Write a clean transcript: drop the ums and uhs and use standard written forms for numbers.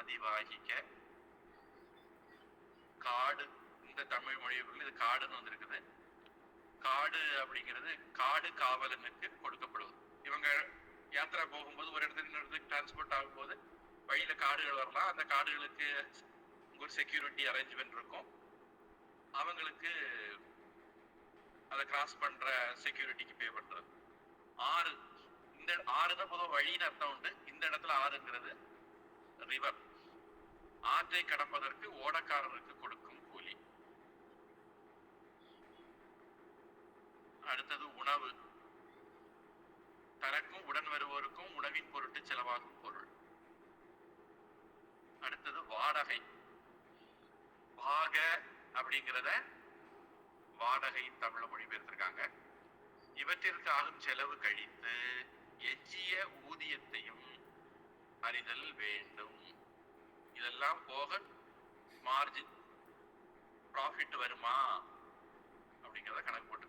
அதிவாகிக்க காடு. இந்த தமிழ் மொழிக்குள்ள இது காடுன்னு வந்திருக்குது. காடு அப்படிங்கிறது காடு காவலனுக்கு கொடுக்கப்படுவது. இவங்க யாத்திரா போகும்போது ஒரு இடத்துல இன்னொரு இடத்துக்கு டிரான்ஸ்போர்ட் ஆகும்போது வழியில காடுகள் வரலாம். அந்த காடுகளுக்கு ஒரு செக்யூரிட்டி அரேஞ்ச்மெண்ட் இருக்கும். அவங்களுக்கு அதை கிராஸ் பண்ற செக்யூரிட்டிக்கு பே பண்றது. ஆறு, இந்த ஆறுதான் பொதுவாக வழின்னு அர்த்தம் உண்டு. இந்த இடத்துல ஆறுங்கிறது ரிவர். ஆற்றை கடப்பதற்கு ஓடக்காரருக்கு கொடுக்கும் கூலி. அடுத்தது உணவு. தனக்கும் உடன் வருவோருக்கும் உணவின் பொருட்டு செலவாகும் பொருள். அடுத்தது வாடகை. பாக அப்படிங்கிறத வாடகை தமிழ மொழிபெயர்த்திருக்காங்க. இவற்றிற்கு ஆகும் செலவு கழித்து எஞ்சிய ஊதியத்தையும் அறிதல் வேண்டும். இதெல்லாம் போக மார்ஜின் ப்ராஃபிட் வருமா அப்படிங்கிறத கணக்கு போட்டு